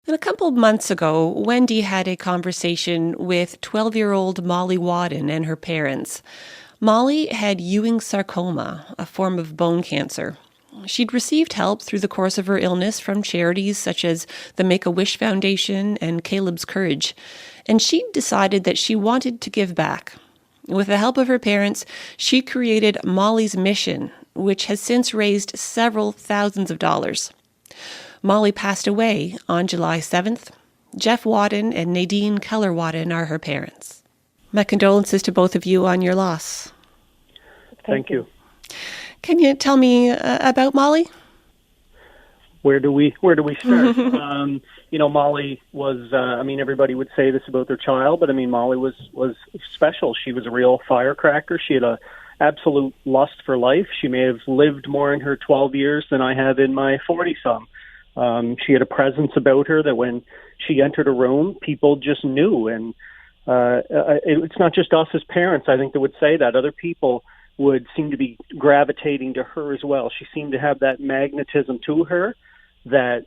And a couple of months ago, Wendy had a conversation with 12-year-old Molly Wadden and her parents. Molly had Ewing's sarcoma, a form of bone cancer. She'd received help through the course of her illness from charities such as the Make-A-Wish Foundation and Caleb's Courage, and she'd decided that she wanted to give back. With the help of her parents, she created Molly's Mission, which has since raised several thousands of dollars. Molly passed away on July 7th. Jeff Wadden and Nadine Keller-Wadden are her parents. My condolences to both of you on your loss. Thank you. Can you tell me about Molly? Where do we start? Molly was, everybody would say this about their child, but Molly was special. She was a real firecracker. She had a absolute lust for life. She may have lived more in her 12 years than I have in my 40-some. She had a presence about her that when she entered a room, people just knew. And it's not just us as parents, I think, that would say that. Other people would seem to be gravitating to her as well. She seemed to have that magnetism to her that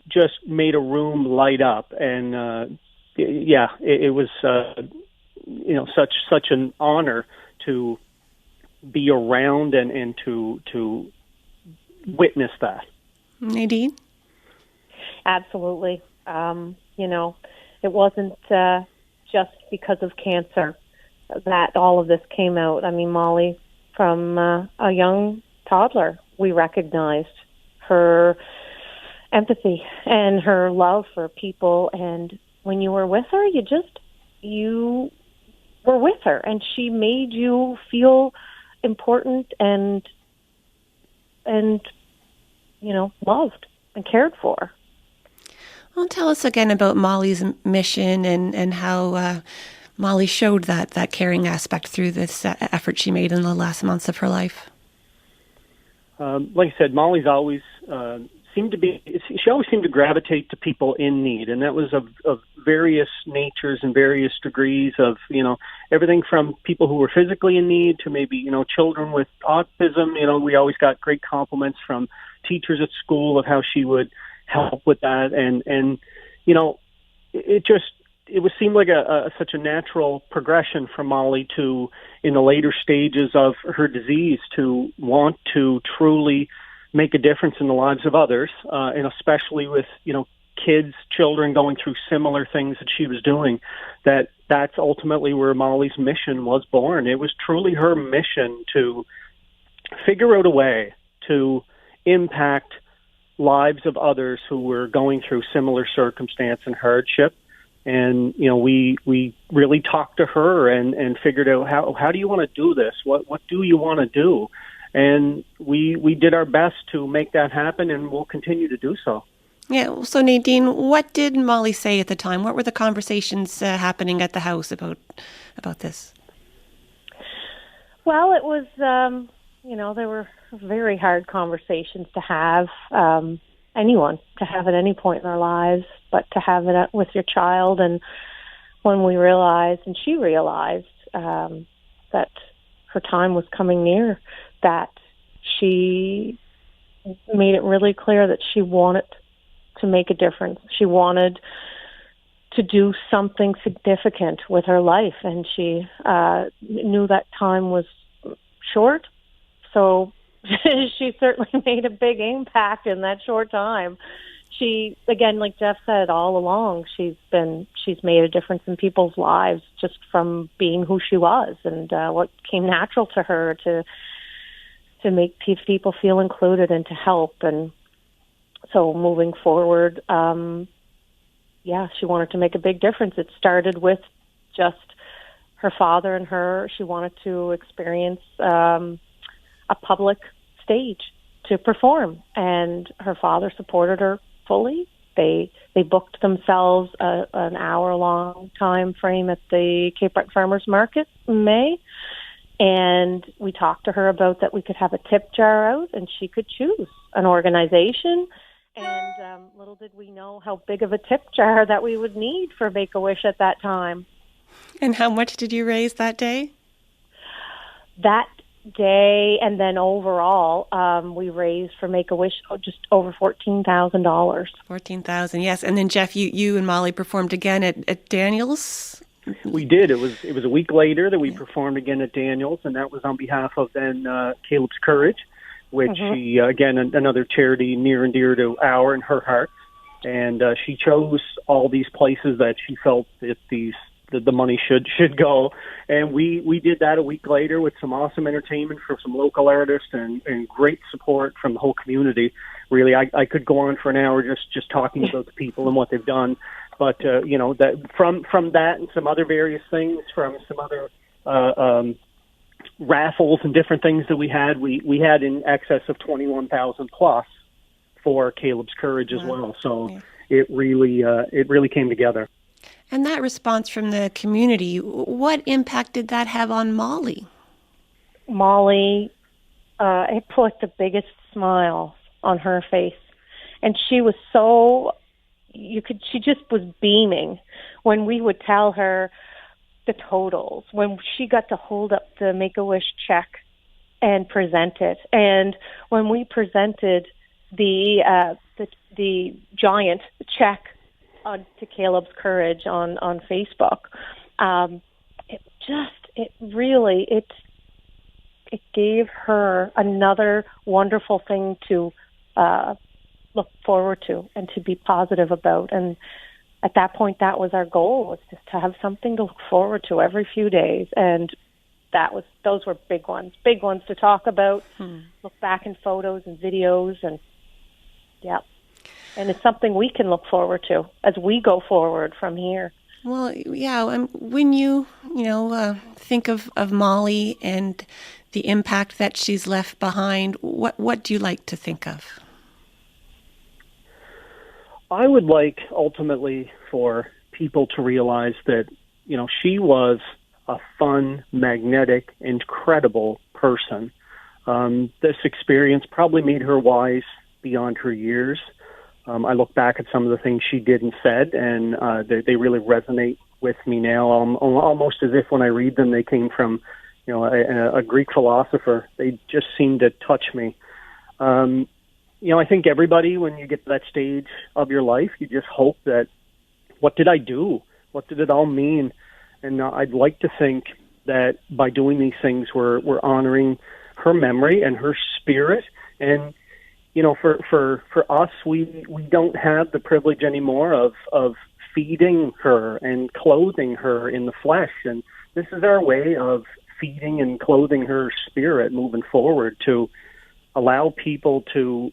just made a room light up. And it was such an honor to be around and to witness that. Nadine? Absolutely. It wasn't just because of cancer that all of this came out. Molly, from a young toddler, we recognized her empathy and her love for people. And when you were with her, you were with her, and she made you feel important and loved and cared for. Well, tell us again about Molly's mission and how Molly showed that caring aspect through this effort she made in the last months of her life. Like I said, Molly's always seemed to gravitate to people in need, and that was of various natures and various degrees of, everything from people who were physically in need to maybe, children with autism. We always got great compliments from teachers at school of how she would help with that. And it would seem like such a natural progression for Molly to, in the later stages of her disease, to want to truly make a difference in the lives of others, and especially with, children going through similar things that she was doing. That's ultimately where Molly's mission was born. It was truly her mission to figure out a way to impact lives of others who were going through similar circumstance and hardship. And, we really talked to her and figured out how do you want to do this? What do you want to do? And we did our best to make that happen, and we'll continue to do so. Yeah. So Nadine, what did Molly say at the time? What were the conversations happening at the house about this? Well, it was, there were very hard conversations to have, anyone to have at any point in their lives, but to have it with your child. And when we realized, and she realized, that her time was coming near, that she made it really clear that she wanted to make a difference. She wanted to do something significant with her life, and she knew that time was short. So she certainly made a big impact in that short time. She, again, like Jeff said, all along, she's made a difference in people's lives just from being who she was, and what came natural to her to make people feel included and to help. And so moving forward, she wanted to make a big difference. It started with just her father and her. She wanted to experience a public stage to perform, and her father supported her fully. They booked themselves an hour-long time frame at the Cape Breton Farmers Market in May, and we talked to her about that we could have a tip jar out, and she could choose an organization. And little did we know how big of a tip jar that we would need for Make-A-Wish at that time. And how much did you raise that day? That day, and then overall, we raised for Make-A-Wish just over $14,000. 14,000, yes. And then Jeff, you and Molly performed again at Daniels. We did. It was a week later that we performed again at Daniels, and that was on behalf of then Caleb's Courage, which she, again, another charity near and dear to our and her heart. And she chose all these places that she felt that the money should go. And we did that a week later with some awesome entertainment from some local artists and great support from the whole community. Really, I could go on for an hour just talking about the people and what they've done. But, that from that and some other various things, from some other raffles and different things that we had in excess of 21,000 plus for Caleb's Courage as well. So it really came together. And that response from the community, what impact did that have on Molly? Molly, it put the biggest smile on her face. And she was she just was beaming when we would tell her the totals, when she got to hold up the Make-A-Wish check and present it. And when we presented the giant check to Caleb's Courage on Facebook, it gave her another wonderful thing to look forward to and to be positive about. And at that point, that was our goal, was just to have something to look forward to every few days. And those were big ones to talk about, look back in photos and videos, and and it's something we can look forward to as we go forward from here. Well, yeah, when you think of Molly and the impact that she's left behind, what do you like to think of? I would like ultimately for people to realize that, she was a fun, magnetic, incredible person. This experience probably made her wise beyond her years. I look back at some of the things she did and said, and they really resonate with me now, almost as if when I read them, they came from, a Greek philosopher. They just seem to touch me. I think everybody, when you get to that stage of your life, you just hope that, what did I do? What did it all mean? And I'd like to think that by doing these things, we're honoring her memory and her spirit. And, for us, we don't have the privilege anymore of feeding her and clothing her in the flesh. And this is our way of feeding and clothing her spirit moving forward, to allow people to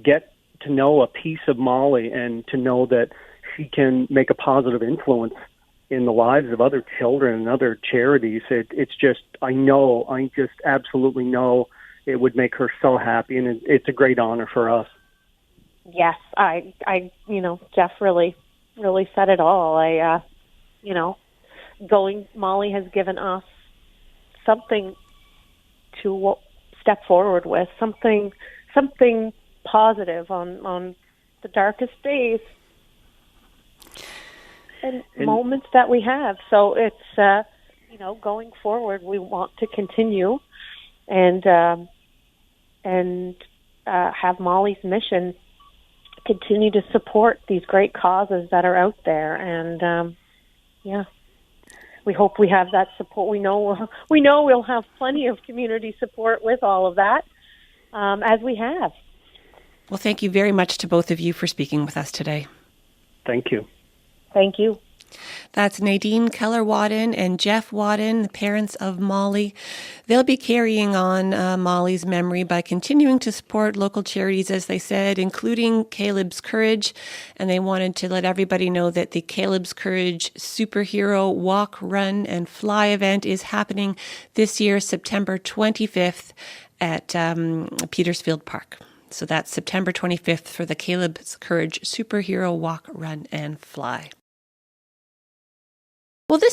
get to know a piece of Molly and to know that she can make a positive influence in the lives of other children and other charities. It's just, I just absolutely know it would make her so happy, and it's a great honor for us. Yes, I Jeff really said it all. Molly has given us something to step forward with, something positive on the darkest days and moments that we have. So it's going forward, we want to continue and have Molly's mission continue to support these great causes that are out there. And we hope we have that support. We know we'll have plenty of community support with all of that, as we have. Well, thank you very much to both of you for speaking with us today. Thank you. Thank you. That's Nadine Keller-Wadden and Jeff Wadden, the parents of Molly. They'll be carrying on Molly's memory by continuing to support local charities, as they said, including Caleb's Courage. And they wanted to let everybody know that the Caleb's Courage Superhero Walk, Run, and Fly event is happening this year, September 25th at Petersfield Park. So that's September 25th for the Caleb's Courage Superhero Walk, Run, and Fly.